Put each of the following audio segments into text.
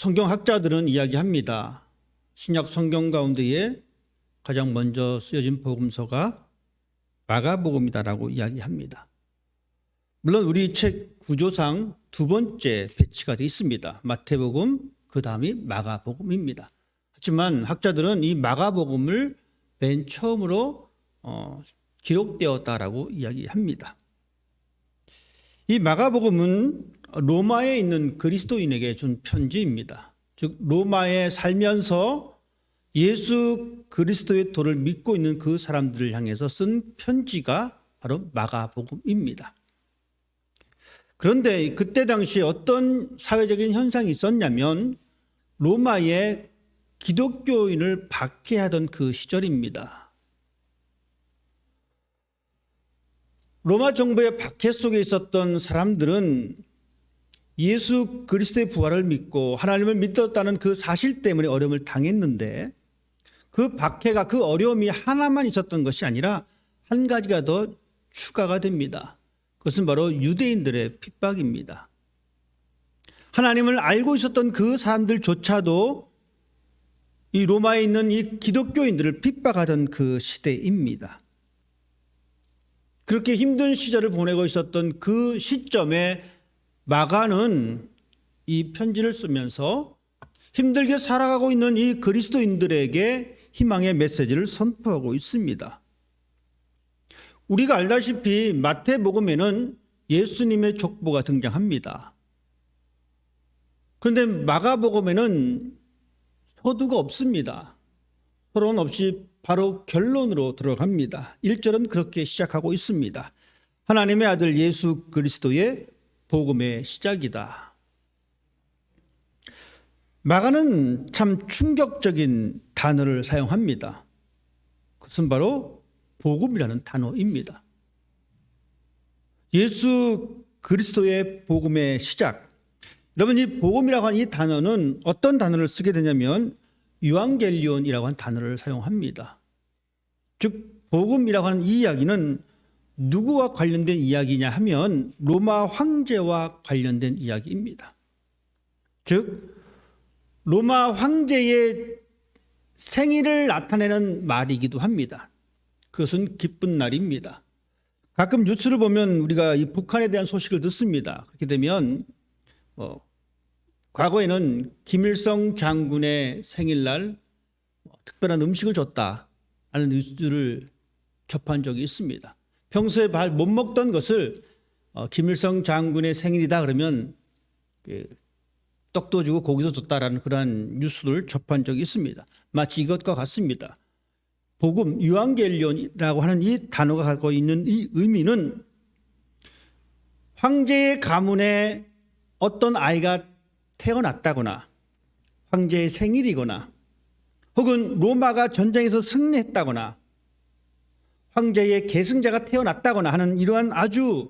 성경학자들은 이야기합니다. 신약 성경 가운데에 가장 먼저 쓰여진 복음서가 마가복음이다라고 이야기합니다. 물론 우리 책 구조상 두 번째 배치가 되어 있습니다. 마태복음, 그 다음이 마가복음입니다. 하지만 학자들은 이 마가복음을 맨 처음으로 기록되었다라고 이야기합니다. 이 마가복음은 로마에 있는 그리스도인에게 준 편지입니다. 즉 로마에 살면서 예수 그리스도의 도를 믿고 있는 그 사람들을 향해서 쓴 편지가 바로 마가복음입니다. 그런데 그때 당시에 어떤 사회적인 현상이 있었냐면 로마의 기독교인을 박해하던 그 시절입니다. 로마 정부의 박해 속에 있었던 사람들은 예수 그리스도의 부활을 믿고 하나님을 믿었다는 그 사실 때문에 어려움을 당했는데 그 박해가, 그 어려움이 하나만 있었던 것이 아니라 한 가지가 더 추가가 됩니다. 그것은 바로 유대인들의 핍박입니다. 하나님을 알고 있었던 그 사람들조차도 이 로마에 있는 이 기독교인들을 핍박하던 그 시대입니다. 그렇게 힘든 시절을 보내고 있었던 그 시점에 마가는 이 편지를 쓰면서 힘들게 살아가고 있는 이 그리스도인들에게 희망의 메시지를 선포하고 있습니다. 우리가 알다시피 마태복음에는 예수님의 족보가 등장합니다. 그런데 마가복음에는 서두가 없습니다. 서론 없이 바로 결론으로 들어갑니다. 1절은 그렇게 시작하고 있습니다. 하나님의 아들 예수 그리스도의 복음의 시작이다. 마가는 참 충격적인 단어를 사용합니다. 그것은 바로 복음이라는 단어입니다. 예수 그리스도의 복음의 시작. 여러분, 이 복음이라고 하는 이 단어는 어떤 단어를 쓰게 되냐면 유앙겔리온이라고 하는 단어를 사용합니다. 즉 복음이라고 하는 이 이야기는 누구와 관련된 이야기냐 하면 로마 황제와 관련된 이야기입니다. 즉 로마 황제의 생일을 나타내는 말이기도 합니다. 그것은 기쁜 날입니다. 가끔 뉴스를 보면 우리가 이 북한에 대한 소식을 듣습니다. 그렇게 되면 과거에는 김일성 장군의 생일날 특별한 음식을 줬다 하는 뉴스를 접한 적이 있습니다. 평소에 못 먹던 것을 김일성 장군의 생일이다 그러면 떡도 주고 고기도 줬다라는 그러한 뉴스를 접한 적이 있습니다. 마치 이것과 같습니다. 복음, 유앙겔리온이라고 하는 이 단어가 갖고 있는 이 의미는 황제의 가문에 어떤 아이가 태어났다거나 황제의 생일이거나 혹은 로마가 전쟁에서 승리했다거나 황제의 계승자가 태어났다거나 하는 이러한 아주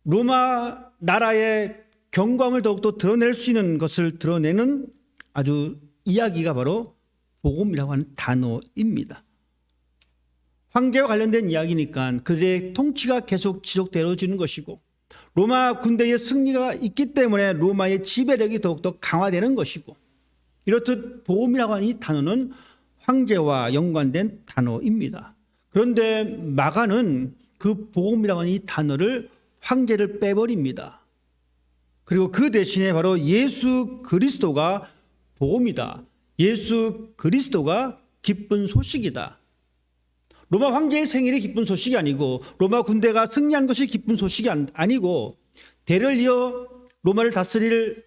로마 나라의 경광을 더욱더 드러낼 수 있는 것을 드러내는 아주 이야기가 바로 복음이라고 하는 단어입니다. 황제와 관련된 이야기니까 그들의 통치가 계속 지속되어지는 것이고 로마 군대의 승리가 있기 때문에 로마의 지배력이 더욱더 강화되는 것이고 이렇듯 복음이라고 하는 이 단어는 황제와 연관된 단어입니다. 그런데 마가는 그 복음이라고 하는 이 단어를 황제를 빼버립니다. 그리고 그 대신에 바로 예수 그리스도가 복음이다. 예수 그리스도가 기쁜 소식이다. 로마 황제의 생일이 기쁜 소식이 아니고 로마 군대가 승리한 것이 기쁜 소식이 아니고 대를 이어 로마를 다스릴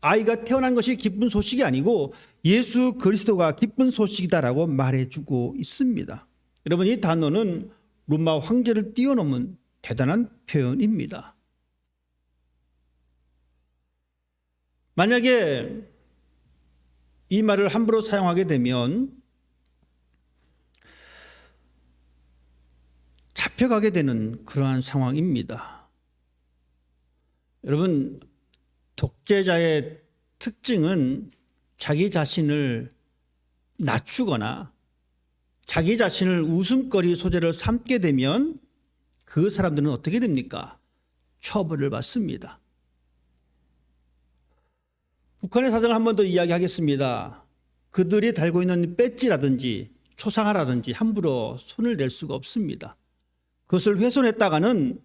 아이가 태어난 것이 기쁜 소식이 아니고 예수 그리스도가 기쁜 소식이다라고 말해주고 있습니다. 여러분, 이 단어는 로마 황제를 뛰어넘은 대단한 표현입니다. 만약에 이 말을 함부로 사용하게 되면 잡혀가게 되는 그러한 상황입니다. 여러분, 독재자의 특징은 자기 자신을 낮추거나 자기 자신을 웃음거리 소재로 삼게 되면 그 사람들은 어떻게 됩니까? 처벌을 받습니다. 북한의 사정을 한 번 더 이야기하겠습니다. 그들이 달고 있는 배지라든지 초상화라든지 함부로 손을 댈 수가 없습니다. 그것을 훼손했다가는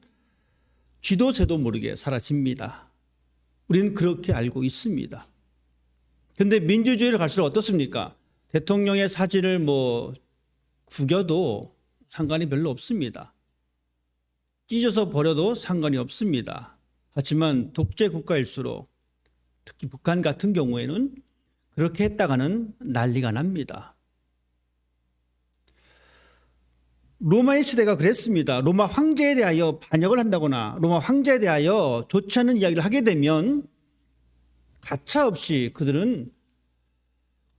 쥐도 새도 모르게 사라집니다. 우리는 그렇게 알고 있습니다. 그런데 민주주의를 갈수록 어떻습니까? 대통령의 사진을 구겨도 상관이 별로 없습니다. 찢어서 버려도 상관이 없습니다. 하지만 독재 국가일수록 특히 북한 같은 경우에는 그렇게 했다가는 난리가 납니다. 로마의 시대가 그랬습니다. 로마 황제에 대하여 반역을 한다거나 로마 황제에 대하여 좋지 않은 이야기를 하게 되면 가차없이 그들은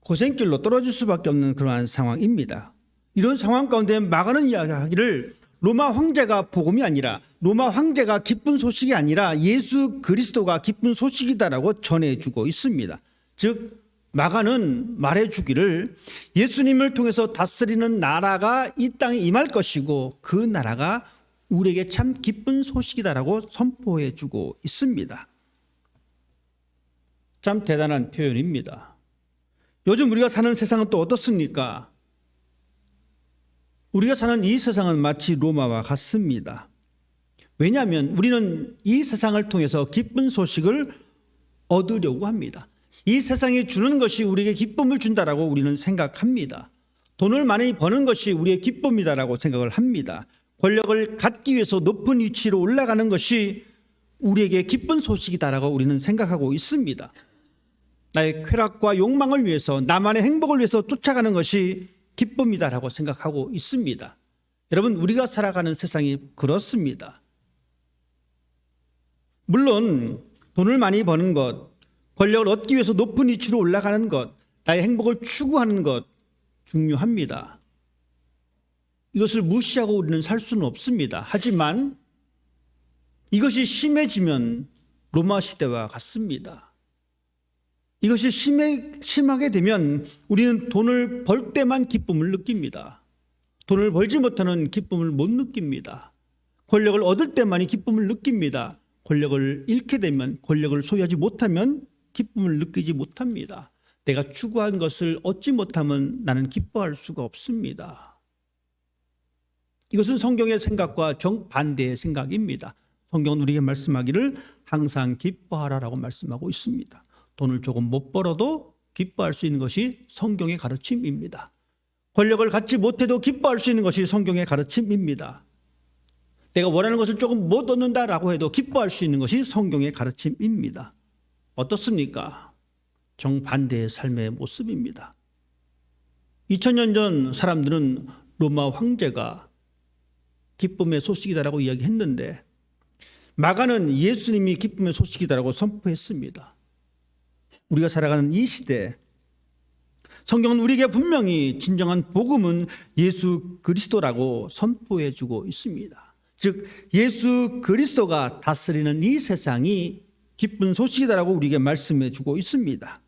고생길로 떨어질 수밖에 없는 그러한 상황입니다. 이런 상황 가운데 막아는 이야기를 로마 황제가 복음이 아니라 로마 황제가 기쁜 소식이 아니라 예수 그리스도가 기쁜 소식이다라고 전해주고 있습니다. 즉 마가는 말해주기를 예수님을 통해서 다스리는 나라가 이 땅에 임할 것이고 그 나라가 우리에게 참 기쁜 소식이다라고 선포해주고 있습니다. 참 대단한 표현입니다. 요즘 우리가 사는 세상은 또 어떻습니까? 우리가 사는 이 세상은 마치 로마와 같습니다. 왜냐하면 우리는 이 세상을 통해서 기쁜 소식을 얻으려고 합니다. 이 세상이 주는 것이 우리에게 기쁨을 준다라고 우리는 생각합니다. 돈을 많이 버는 것이 우리의 기쁨이다라고 생각을 합니다. 권력을 갖기 위해서 높은 위치로 올라가는 것이 우리에게 기쁜 소식이다라고 우리는 생각하고 있습니다. 나의 쾌락과 욕망을 위해서 나만의 행복을 위해서 쫓아가는 것이 기쁨이다라고 생각하고 있습니다. 여러분, 우리가 살아가는 세상이 그렇습니다. 물론 돈을 많이 버는 것, 권력을 얻기 위해서 높은 위치로 올라가는 것, 나의 행복을 추구하는 것 중요합니다. 이것을 무시하고 우리는 살 수는 없습니다. 하지만 이것이 심해지면 로마 시대와 같습니다. 이것이 심하게 되면 우리는 돈을 벌 때만 기쁨을 느낍니다. 돈을 벌지 못하는 기쁨을 못 느낍니다. 권력을 얻을 때만이 기쁨을 느낍니다. 권력을 잃게 되면, 권력을 소유하지 못하면 기쁨을 느끼지 못합니다. 내가 추구한 것을 얻지 못하면 나는 기뻐할 수가 없습니다. 이것은 성경의 생각과 정반대의 생각입니다. 성경은 우리에게 말씀하기를 항상 기뻐하라라고 말씀하고 있습니다. 돈을 조금 못 벌어도 기뻐할 수 있는 것이 성경의 가르침입니다. 권력을 갖지 못해도 기뻐할 수 있는 것이 성경의 가르침입니다. 내가 원하는 것을 조금 못 얻는다라고 해도 기뻐할 수 있는 것이 성경의 가르침입니다. 어떻습니까? 정반대의 삶의 모습입니다. 2000년 전 사람들은 로마 황제가 기쁨의 소식이다라고 이야기했는데 마가는 예수님이 기쁨의 소식이다라고 선포했습니다. 우리가 살아가는 이 시대, 성경은 우리에게 분명히 진정한 복음은 예수 그리스도라고 선포해주고 있습니다. 즉 예수 그리스도가 다스리는 이 세상이 기쁜 소식이다라고 우리에게 말씀해주고 있습니다.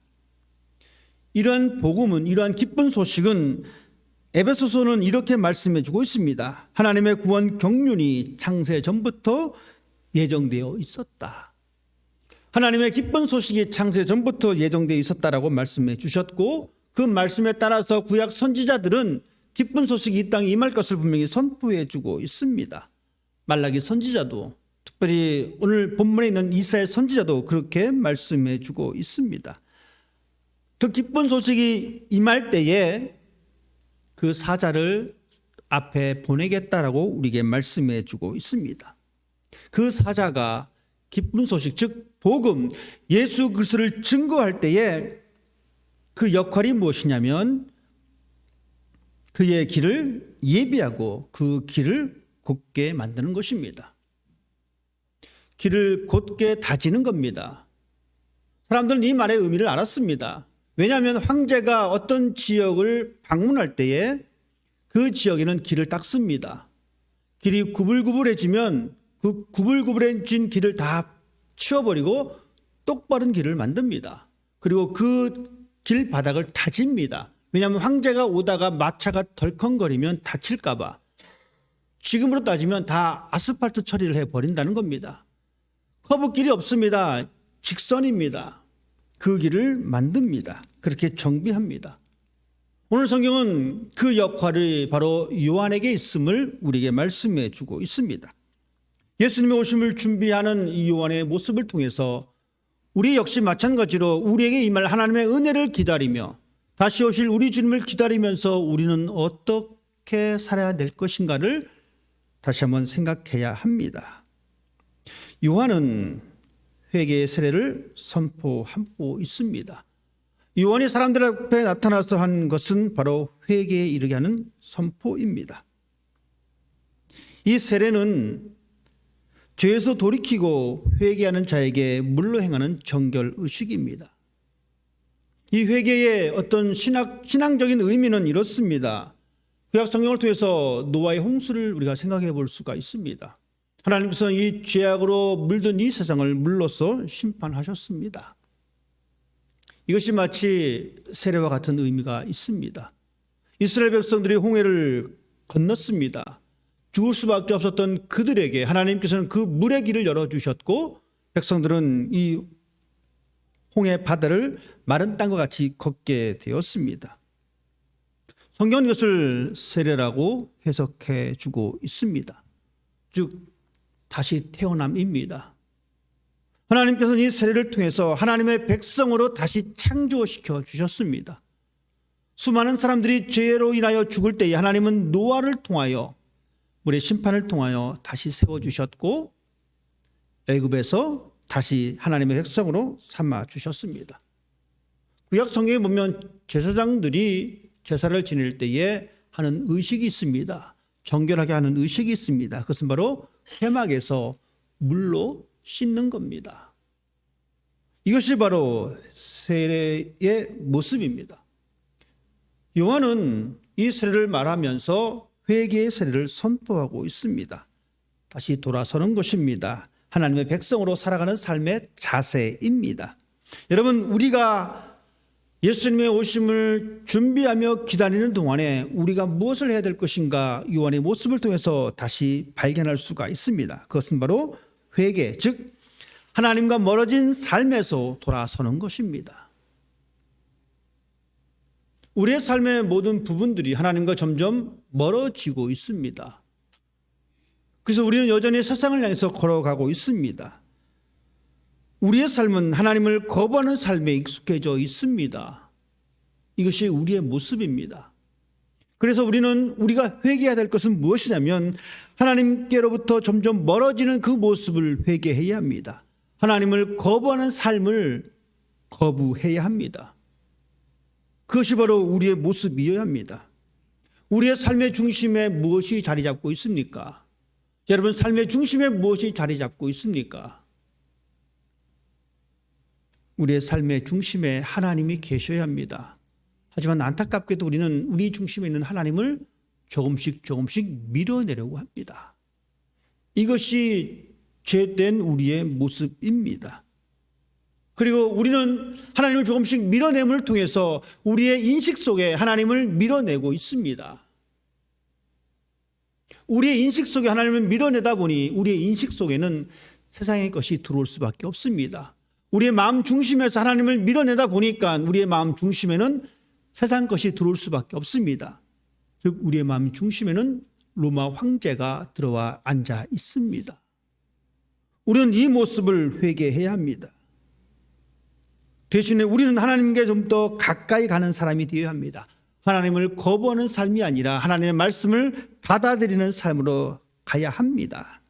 이러한 복음은, 이러한 기쁜 소식은 에베소서는 이렇게 말씀해주고 있습니다. 하나님의 구원 경륜이 창세 전부터 예정되어 있었다. 하나님의 기쁜 소식이 창세 전부터 예정되어 있었다라고 말씀해 주셨고 그 말씀에 따라서 구약 선지자들은 기쁜 소식이 이 땅에 임할 것을 분명히 선포해 주고 있습니다. 말라기 선지자도, 특별히 오늘 본문에 있는 이사야 선지자도 그렇게 말씀해 주고 있습니다. 그 기쁜 소식이 임할 때에 그 사자를 앞에 보내겠다라고 우리에게 말씀해 주고 있습니다. 그 사자가 기쁜 소식, 즉 복음, 예수 그리스도를 증거할 때에 그 역할이 무엇이냐면 그의 길을 예비하고 그 길을 곧게 만드는 것입니다. 길을 곧게 다지는 겁니다. 사람들은 이 말의 의미를 알았습니다. 왜냐하면 황제가 어떤 지역을 방문할 때에 그 지역에는 길을 닦습니다. 길이 구불구불해지면 그 구불구불해진 길을 다 치워버리고 똑바른 길을 만듭니다. 그리고 그 길 바닥을 다집니다. 왜냐하면 황제가 오다가 마차가 덜컹거리면 다칠까 봐. 지금으로 따지면 다 아스팔트 처리를 해버린다는 겁니다. 커브길이 없습니다. 직선입니다. 그 길을 만듭니다. 그렇게 정비합니다. 오늘 성경은 그 역할이 바로 요한에게 있음을 우리에게 말씀해 주고 있습니다. 예수님의 오심을 준비하는 이 요한의 모습을 통해서 우리 역시 마찬가지로 우리에게 임할 하나님의 은혜를 기다리며 다시 오실 우리 주님을 기다리면서 우리는 어떻게 살아야 될 것인가를 다시 한번 생각해야 합니다. 요한은 회개의 세례를 선포하고 있습니다. 요한이 사람들 앞에 나타나서 한 것은 바로 회개에 이르게 하는 선포입니다. 이 세례는 죄에서 돌이키고 회개하는 자에게 물로 행하는 정결 의식입니다. 이 회개의 어떤 신앙적인 의미는 이렇습니다. 구약 성경을 통해서 노아의 홍수를 우리가 생각해 볼 수가 있습니다. 하나님께서 이 죄악으로 물든 이 세상을 물로써 심판하셨습니다. 이것이 마치 세례와 같은 의미가 있습니다. 이스라엘 백성들이 홍해를 건넜습니다. 죽을 수밖에 없었던 그들에게 하나님께서는 그 물의 길을 열어주셨고 백성들은 이 홍해 바다를 마른 땅과 같이 걷게 되었습니다. 성경은 이것을 세례라고 해석해 주고 있습니다. 즉 다시 태어남입니다. 하나님께서는 이 세례를 통해서 하나님의 백성으로 다시 창조시켜 주셨습니다. 수많은 사람들이 죄로 인하여 죽을 때에 하나님은 노아를 통하여 물의 심판을 통하여 다시 세워주셨고 애굽에서 다시 하나님의 백성으로 삼아 주셨습니다. 구약 성경에 보면 제사장들이 제사를 지낼 때에 하는 의식이 있습니다. 정결하게 하는 의식이 있습니다. 그것은 바로 회막에서 물로 씻는 겁니다. 이것이 바로 세례의 모습입니다. 요한은 이 세례를 말하면서 회개의 세례를 선포하고 있습니다. 다시 돌아서는 것입니다. 하나님의 백성으로 살아가는 삶의 자세입니다. 여러분, 우리가 예수님의 오심을 준비하며 기다리는 동안에 우리가 무엇을 해야 될 것인가 요한의 모습을 통해서 다시 발견할 수가 있습니다. 그것은 바로 회개, 즉 하나님과 멀어진 삶에서 돌아서는 것입니다. 우리의 삶의 모든 부분들이 하나님과 점점 멀어지고 있습니다. 그래서 우리는 여전히 세상을 향해서 걸어가고 있습니다. 우리의 삶은 하나님을 거부하는 삶에 익숙해져 있습니다. 이것이 우리의 모습입니다. 그래서 우리가 회개해야 될 것은 무엇이냐면 하나님께로부터 점점 멀어지는 그 모습을 회개해야 합니다. 하나님을 거부하는 삶을 거부해야 합니다. 그것이 바로 우리의 모습이어야 합니다. 우리의 삶의 중심에 무엇이 자리 잡고 있습니까? 여러분, 삶의 중심에 무엇이 자리 잡고 있습니까? 우리의 삶의 중심에 하나님이 계셔야 합니다. 하지만 안타깝게도 우리는 우리 중심에 있는 하나님을 조금씩 밀어내려고 합니다. 이것이 죄된 우리의 모습입니다. 그리고 우리는 하나님을 조금씩 밀어냄을 통해서 우리의 인식 속에 하나님을 밀어내고 있습니다. 우리의 인식 속에 하나님을 밀어내다 보니 우리의 인식 속에는 세상의 것이 들어올 수밖에 없습니다. 우리의 마음 중심에서 하나님을 밀어내다 보니까 우리의 마음 중심에는 세상 것이 들어올 수밖에 없습니다. 즉 우리의 마음 중심에는 로마 황제가 들어와 앉아 있습니다. 우리는 이 모습을 회개해야 합니다. 대신에 우리는 하나님께 좀 더 가까이 가는 사람이 되어야 합니다. 하나님을 거부하는 삶이 아니라 하나님의 말씀을 받아들이는 삶으로 가야 합니다.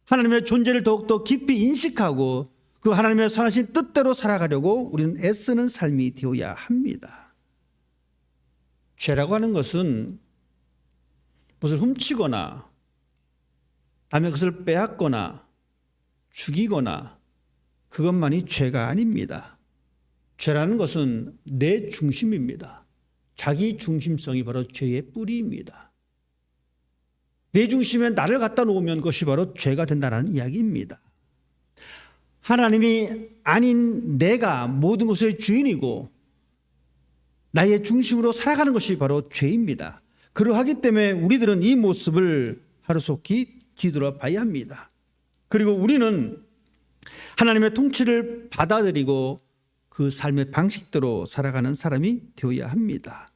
하나님의 존재를 더욱더 깊이 인식하고 그 하나님의 선하신 뜻대로 살아가려고 우리는 애쓰는 삶이 되어야 합니다. 죄라고 하는 것은 무엇을 훔치거나 남의 것을 빼앗거나 죽이거나 그것만이 죄가 아닙니다. 죄라는 것은 내 중심입니다. 자기 중심성이 바로 죄의 뿌리입니다. 내 중심에 나를 갖다 놓으면 그것이 바로 죄가 된다는 이야기입니다. 하나님이 아닌 내가 모든 것의 주인이고 나의 중심으로 살아가는 것이 바로 죄입니다. 그러하기 때문에 우리들은 이 모습을 하루속히 뒤돌아봐야 합니다. 그리고 우리는 하나님의 통치를 받아들이고 그 삶의 방식대로 살아가는 사람이 되어야 합니다.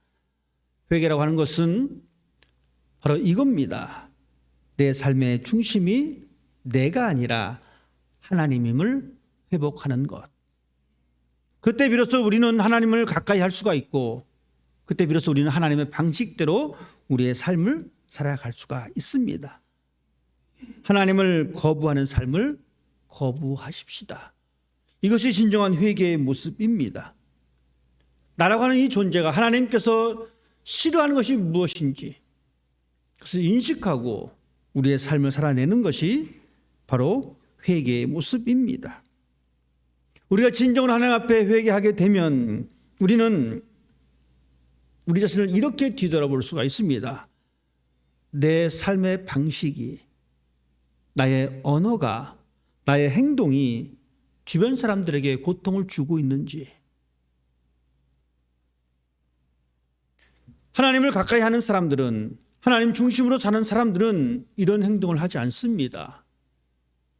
회개라고 하는 것은 바로 이겁니다. 내 삶의 중심이 내가 아니라 하나님임을 회복하는 것. 그때 비로소 우리는 하나님을 가까이 할 수가 있고, 그때 비로소 우리는 하나님의 방식대로 우리의 삶을 살아갈 수가 있습니다. 하나님을 거부하는 삶을 거부하십시다. 이것이 진정한 회개의 모습입니다. 나라고 하는 이 존재가 하나님께서 싫어하는 것이 무엇인지 그것을 인식하고 우리의 삶을 살아내는 것이 바로 회개의 모습입니다. 우리가 진정으로 하나님 앞에 회개하게 되면 우리는 우리 자신을 이렇게 뒤돌아볼 수가 있습니다. 내 삶의 방식이, 나의 언어가, 나의 행동이 주변 사람들에게 고통을 주고 있는지, 하나님을 가까이 하는 사람들은, 하나님 중심으로 사는 사람들은 이런 행동을 하지 않습니다.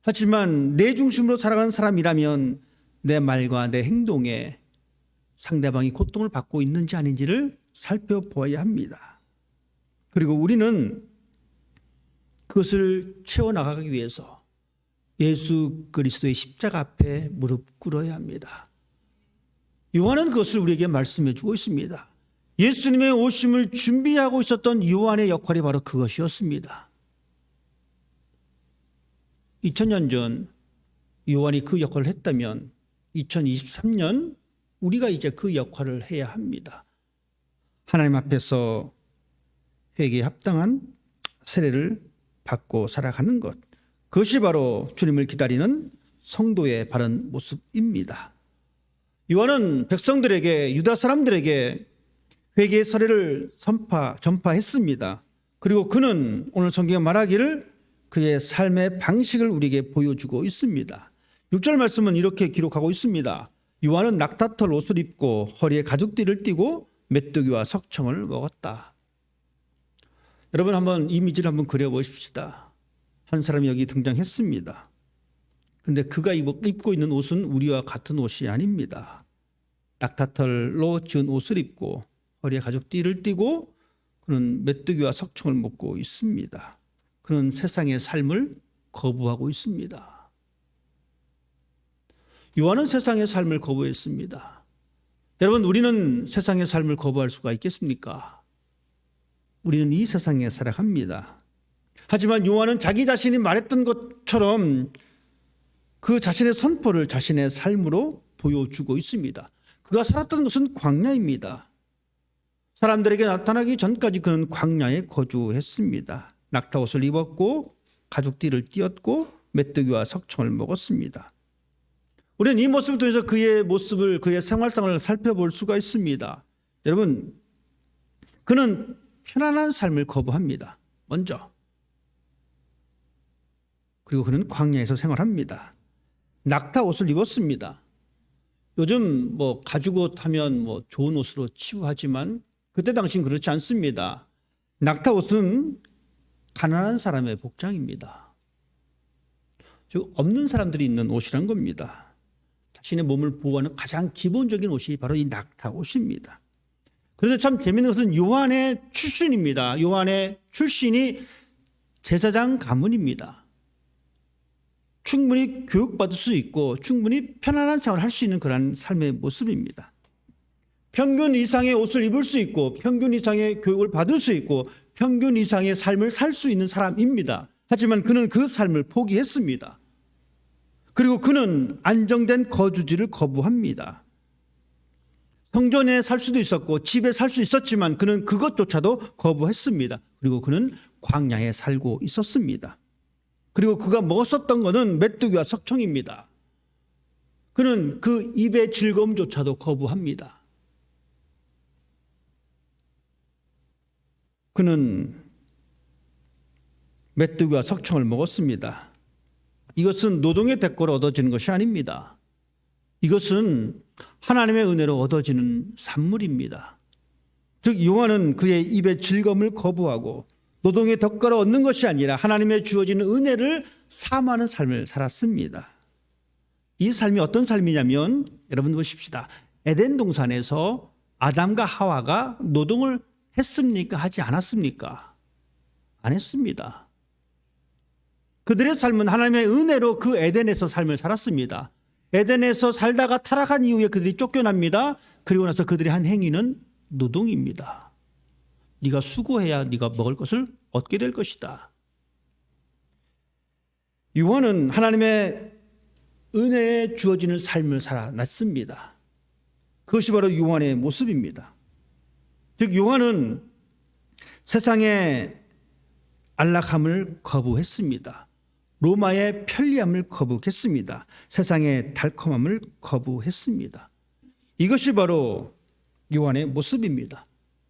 하지만 내 중심으로 살아가는 사람이라면 내 말과 내 행동에 상대방이 고통을 받고 있는지 아닌지를 살펴보아야 합니다. 그리고 우리는 그것을 채워나가기 위해서 예수 그리스도의 십자가 앞에 무릎 꿇어야 합니다. 요한은 그것을 우리에게 말씀해 주고 있습니다. 예수님의 오심을 준비하고 있었던 요한의 역할이 바로 그것이었습니다. 2000년 전 요한이 그 역할을 했다면 2023년 우리가 이제 그 역할을 해야 합니다. 하나님 앞에서 회개에 합당한 세례를 받고 살아가는 것, 그것이 바로 주님을 기다리는 성도의 바른 모습입니다. 요한은 백성들에게, 유다 사람들에게 회개의 세례를 전파했습니다. 그리고 그는 오늘 성경에 말하기를 그의 삶의 방식을 우리에게 보여주고 있습니다. 6절 말씀은 이렇게 기록하고 있습니다. 요한은 낙타털 옷을 입고 허리에 가죽띠를 띠고 메뚜기와 석청을 먹었다. 여러분 한번 이미지를 한번 그려보십시다. 한 사람이 여기 등장했습니다. 그런데 그가 입고 있는 옷은 우리와 같은 옷이 아닙니다. 낙타털로 지은 옷을 입고 허리에 가죽띠를 띠고 그는 메뚜기와 석청을 먹고 있습니다. 그는 세상의 삶을 거부하고 있습니다. 요한은 세상의 삶을 거부했습니다. 여러분, 우리는 세상의 삶을 거부할 수가 있겠습니까? 우리는 이 세상에 살아갑니다. 하지만 요한은 자기 자신이 말했던 것처럼 그 자신의 선포를 자신의 삶으로 보여주고 있습니다. 그가 살았던 것은 광야입니다. 사람들에게 나타나기 전까지 그는 광야에 거주했습니다. 낙타옷을 입었고 가죽띠를 띄었고 메뚜기와 석청을 먹었습니다. 우리는 이 모습을 통해서 그의 모습을, 그의 생활상을 살펴볼 수가 있습니다. 여러분, 그는 편안한 삶을 거부합니다. 먼저. 그리고 그는 광야에서 생활합니다. 낙타옷을 입었습니다. 요즘 가죽옷 하면 좋은 옷으로 치부하지만 그때 당시는 그렇지 않습니다. 낙타옷은 가난한 사람의 복장입니다. 즉 없는 사람들이 입는 옷이란 겁니다. 자신의 몸을 보호하는 가장 기본적인 옷이 바로 이 낙타옷입니다. 그런데 참 재미있는 것은 요한의 출신입니다. 요한의 출신이 제사장 가문입니다. 충분히 교육받을 수 있고 충분히 편안한 생활을 할 수 있는 그런 삶의 모습입니다. 평균 이상의 옷을 입을 수 있고 평균 이상의 교육을 받을 수 있고 평균 이상의 삶을 살 수 있는 사람입니다. 하지만 그는 그 삶을 포기했습니다. 그리고 그는 안정된 거주지를 거부합니다. 성전에 살 수도 있었고 집에 살 수 있었지만 그는 그것조차도 거부했습니다. 그리고 그는 광야에 살고 있었습니다. 그리고 그가 먹었었던 것은 메뚜기와 석청입니다. 그는 그 입의 즐거움조차도 거부합니다. 그는 메뚜기와 석청을 먹었습니다. 이것은 노동의 대가로 얻어지는 것이 아닙니다. 이것은 하나님의 은혜로 얻어지는 산물입니다. 즉 요한은 그의 입의 즐거움을 거부하고 노동의 덕가로 얻는 것이 아니라 하나님의 주어지는 은혜를 사모하는 삶을 살았습니다. 이 삶이 어떤 삶이냐면 여러분 보십시다. 에덴 동산에서 아담과 하와가 노동을 했습니까? 하지 않았습니까? 안 했습니다. 그들의 삶은 하나님의 은혜로 그 에덴에서 삶을 살았습니다. 에덴에서 살다가 타락한 이후에 그들이 쫓겨납니다. 그리고 나서 그들이 한 행위는 노동입니다. 네가 수고해야 네가 먹을 것을 얻게 될 것이다. 요한은 하나님의 은혜에 주어지는 삶을 살아났습니다. 그것이 바로 요한의 모습입니다. 즉 요한은 세상의 안락함을 거부했습니다. 로마의 편리함을 거부했습니다. 세상의 달콤함을 거부했습니다. 이것이 바로 요한의 모습입니다.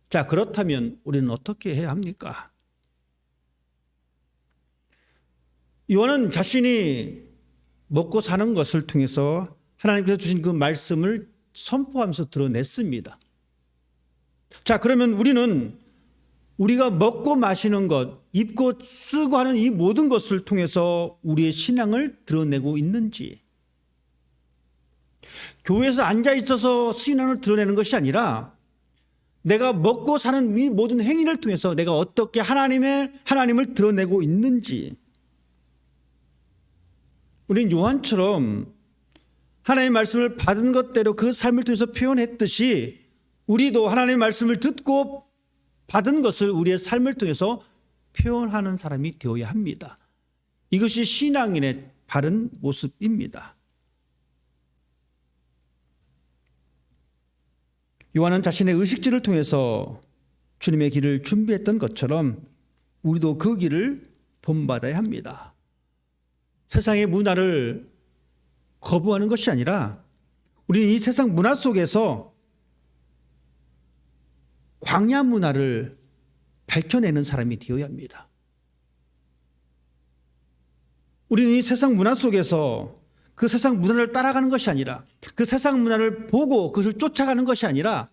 자, 그렇다면 우리는 어떻게 해야 합니까? 요한은 자신이 먹고 사는 것을 통해서 하나님께서 주신 그 말씀을 선포하면서 드러냈습니다. 자, 그러면 우리는 우리가 먹고 마시는 것, 입고 쓰고 하는 이 모든 것을 통해서 우리의 신앙을 드러내고 있는지, 교회에서 앉아 있어서 신앙을 드러내는 것이 아니라 내가 먹고 사는 이 모든 행위를 통해서 내가 어떻게 하나님을 드러내고 있는지, 우리는 요한처럼 하나님의 말씀을 받은 것대로 그 삶을 통해서 표현했듯이 우리도 하나님의 말씀을 듣고 받은 것을 우리의 삶을 통해서 표현하는 사람이 되어야 합니다. 이것이 신앙인의 바른 모습입니다. 요한은 자신의 의식주를 통해서 주님의 길을 준비했던 것처럼 우리도 그 길을 본받아야 합니다. 세상의 문화를 거부하는 것이 아니라 우리는 이 세상 문화 속에서 광야 문화를 밝혀내는 사람이 되어야 합니다. 우리는 이 세상 문화 속에서 그 세상 문화를 따라가는 것이 아니라 그 세상 문화를 보고 그것을 쫓아가는 것이 아니라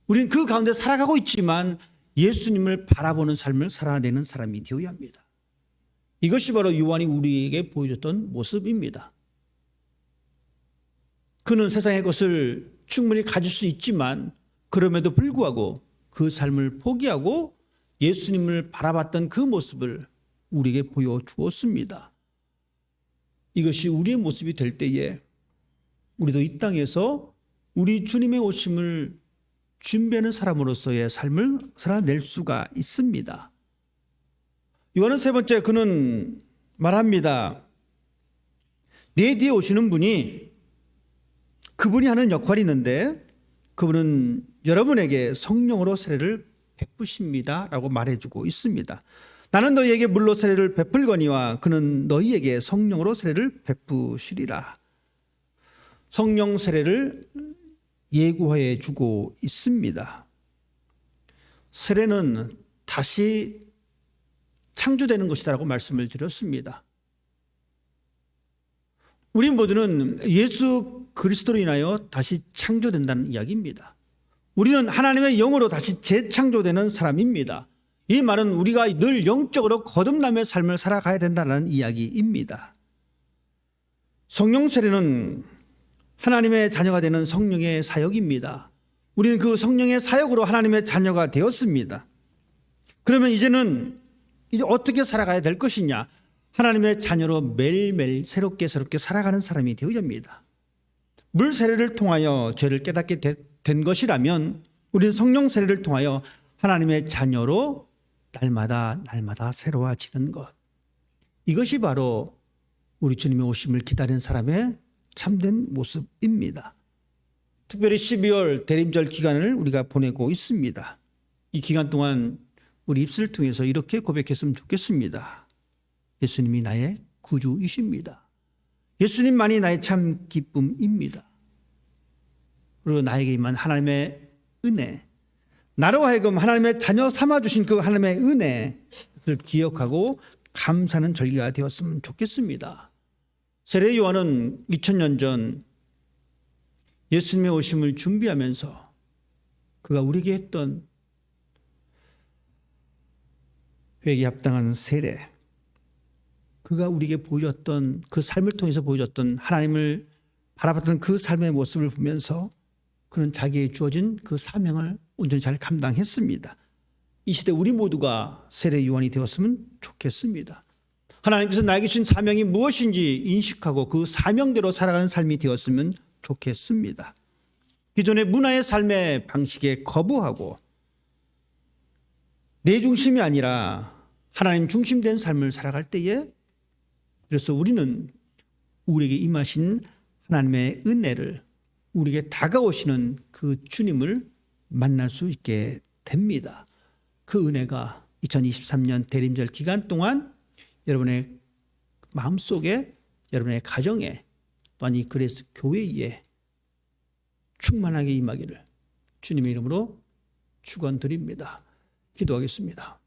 우리는 그 가운데 살아가고 있지만 예수님을 바라보는 삶을 살아내는 사람이 되어야 합니다. 이것이 바로 요한이 우리에게 보여줬던 모습입니다. 그는 세상의 것을 충분히 가질 수 있지만 그럼에도 불구하고 그 삶을 포기하고 예수님을 바라봤던 그 모습을 우리에게 보여주었습니다. 이것이 우리의 모습이 될 때에 우리도 이 땅에서 우리 주님의 오심을 준비하는 사람으로서의 삶을 살아낼 수가 있습니다. 요한은 세 번째, 그는 말합니다. 내 뒤에 오시는 분이 그분이 하는 역할이 있는데 그분은 여러분에게 성령으로 세례를 베푸십니다 라고 말해주고 있습니다. 나는 너희에게 물로 세례를 베풀거니와 그는 너희에게 성령으로 세례를 베푸시리라. 성령 세례를 예고해 주고 있습니다. 세례는 다시 창조되는 것이다라고 말씀을 드렸습니다. 우리 모두는 예수 그리스도로 인하여 다시 창조된다는 이야기입니다. 우리는 하나님의 영으로 다시 재창조되는 사람입니다. 이 말은 우리가 늘 영적으로 거듭남의 삶을 살아가야 된다는 이야기입니다. 성령 세례는 하나님의 자녀가 되는 성령의 사역입니다. 우리는 그 성령의 사역으로 하나님의 자녀가 되었습니다. 그러면 이제 어떻게 살아가야 될 것이냐? 하나님의 자녀로 매일매일 새롭게 살아가는 사람이 되어야 합니다. 물 세례를 통하여 죄를 깨닫게 된 것이라면 우리는 성령 세례를 통하여 하나님의 자녀로 날마다 새로워지는 것. 이것이 바로 우리 주님의 오심을 기다리는 사람의 참된 모습입니다. 특별히 12월 대림절 기간을 우리가 보내고 있습니다. 이 기간 동안 우리 입술을 통해서 이렇게 고백했으면 좋겠습니다. 예수님이 나의 구주이십니다. 예수님만이 나의 참 기쁨입니다. 그리고 나에게 임한 하나님의 은혜, 나로 하여금 하나님의 자녀 삼아주신 그 하나님의 은혜를 기억하고 감사하는 절기가 되었으면 좋겠습니다. 세례 요한은 2000년 전 예수님의 오심을 준비하면서 그가 우리에게 했던 회개에 합당한 세례, 그가 우리에게 보여줬던 그 삶을 통해서 보여줬던 하나님을 바라봤던 그 삶의 모습을 보면서 그는 자기에게 주어진 그 사명을 온전히 잘 감당했습니다. 이 시대 우리 모두가 세례 요한이 되었으면 좋겠습니다. 하나님께서 나에게 주신 사명이 무엇인지 인식하고 그 사명대로 살아가는 삶이 되었으면 좋겠습니다. 기존의 문화의 삶의 방식에 거부하고 내 중심이 아니라 하나님 중심된 삶을 살아갈 때에 그래서 우리는 우리에게 임하신 하나님의 은혜를 우리에게 다가오시는 그 주님을 만날 수 있게 됩니다. 그 은혜가 2023년 대림절 기간 동안 여러분의 마음속에 여러분의 가정에 또한 이 그레이스 교회에 충만하게 임하기를 주님의 이름으로 축원드립니다. 기도하겠습니다.